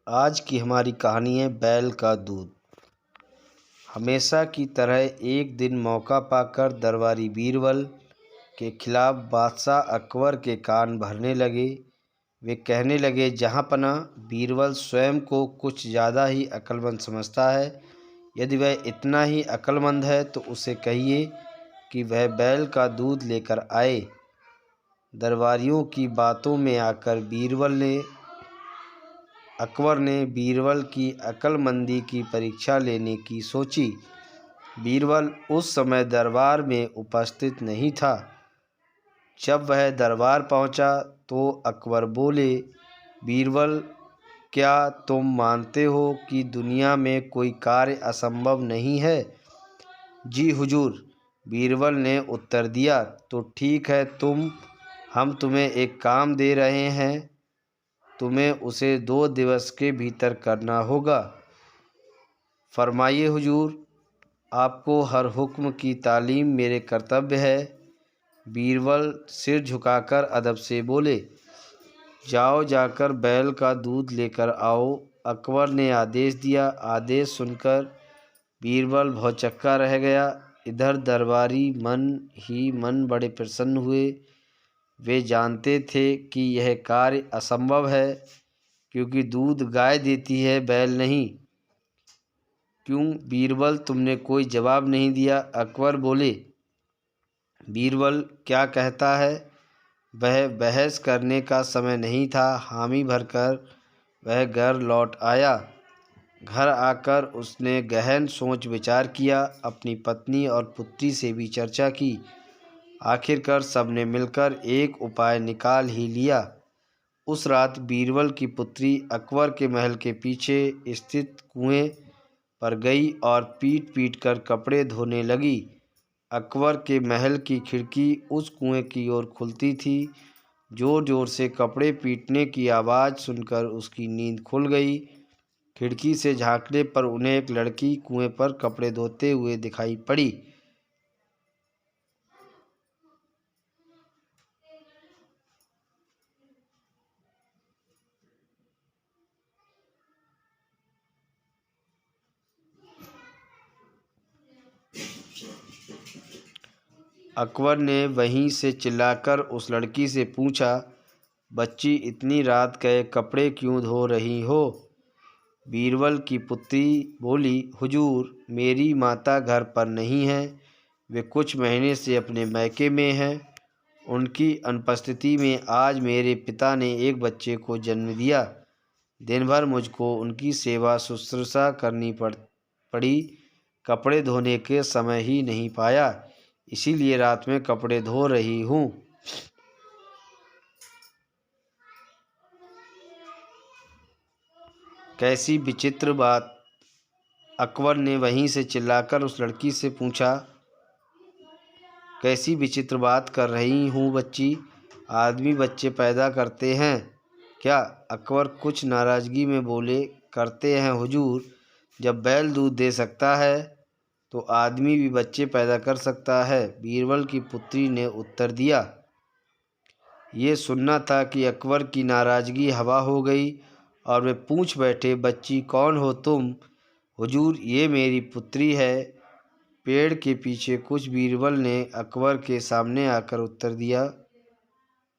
आज की हमारी कहानी है बैल का दूध। हमेशा की तरह एक दिन मौका पाकर दरबारी बीरबल के खिलाफ बादशाह अकबर के कान भरने लगे। वे कहने लगे, जहाँपनाह बीरबल स्वयं को कुछ ज़्यादा ही अक्लमंद समझता है। यदि वह इतना ही अक्लमंद है तो उसे कहिए कि वह बैल का दूध लेकर आए। दरबारियों की बातों में आकर अकबर ने बीरबल की अक्लमंदी की परीक्षा लेने की सोची। बीरबल उस समय दरबार में उपस्थित नहीं था। जब वह दरबार पहुंचा तो अकबर बोले, बीरबल, क्या तुम मानते हो कि दुनिया में कोई कार्य असंभव नहीं है? जी हुजूर, बीरबल ने उत्तर दिया। तो ठीक है, हम तुम्हें एक काम दे रहे हैं। तुम्हें उसे 2 दिवस के भीतर करना होगा। फरमाइए हुजूर, आपको हर हुक्म की तालीम मेरे कर्तव्य है। बीरबल सिर झुकाकर अदब से बोले, जाओ, जाकर बैल का दूध लेकर आओ। अकबर ने आदेश दिया। आदेश सुनकर बीरबल भौचक्का रह गया। इधर दरबारी मन ही मन बड़े प्रसन्न हुए। वे जानते थे कि यह कार्य असंभव है, क्योंकि दूध गाय देती है, बैल नहीं। क्यों बीरबल, तुमने कोई जवाब नहीं दिया? अकबर बोले, बीरबल क्या कहता है? वह बहस करने का समय नहीं था। हामी भरकर वह घर लौट आया। घर आकर उसने गहन सोच विचार किया। अपनी पत्नी और पुत्री से भी चर्चा की। आखिरकार सबने मिलकर एक उपाय निकाल ही लिया। उस रात बीरबल की पुत्री अकबर के महल के पीछे स्थित कुएं पर गई और पीट पीट कर कपड़े धोने लगी। अकबर के महल की खिड़की उस कुएं की ओर खुलती थी। जोर जोर से कपड़े पीटने की आवाज़ सुनकर उसकी नींद खुल गई। खिड़की से झांकने पर उन्हें एक लड़की कुएं पर कपड़े धोते हुए दिखाई पड़ी। अकबर ने वहीं से चिल्लाकर उस लड़की से पूछा, बच्ची, इतनी रात गए कपड़े क्यों धो रही हो? बीरबल की पुत्री बोली, हुजूर, मेरी माता घर पर नहीं है। वे कुछ महीने से अपने मैके में हैं। उनकी अनुपस्थिति में आज मेरे पिता ने एक बच्चे को जन्म दिया। दिन भर मुझको उनकी सेवा शुश्रूषा करनी पड़ी। कपड़े धोने के समय ही नहीं पाया, इसीलिए रात में कपड़े धो रही हूँ। कैसी विचित्र बात! अकबर ने वहीं से चिल्लाकर उस लड़की से पूछा, कैसी विचित्र बात कर रही हूँ बच्ची? आदमी बच्चे पैदा करते हैं क्या? अकबर कुछ नाराज़गी में बोले, करते हैं हुजूर। जब बैल दूध दे सकता है तो आदमी भी बच्चे पैदा कर सकता है, बीरबल की पुत्री ने उत्तर दिया। ये सुनना था कि अकबर की नाराज़गी हवा हो गई और वे पूछ बैठे, बच्ची, कौन हो तुम? हुजूर, ये मेरी पुत्री है। पेड़ के पीछे कुछ बीरबल ने अकबर के सामने आकर उत्तर दिया।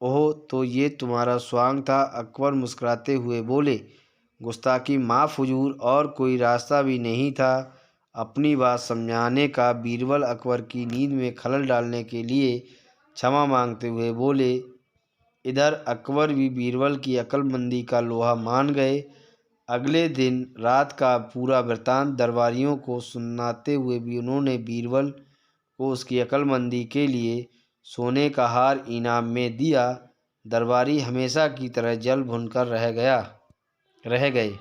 ओह, तो ये तुम्हारा स्वांग था? अकबर मुस्कुराते हुए बोले, गुस्ताखी माफ़ हुजूर, और कोई रास्ता भी नहीं था अपनी बात समझाने का। बीरबल अकबर की नींद में खलल डालने के लिए क्षमा मांगते हुए बोले। इधर अकबर भी बीरबल की अक्लमंदी का लोहा मान गए। अगले दिन रात का पूरा वृतांत दरबारियों को सुनाते हुए भी उन्होंने बीरबल को उसकी अक्लमंदी के लिए सोने का हार इनाम में दिया। दरबारी हमेशा की तरह जल भुनकर रह गए।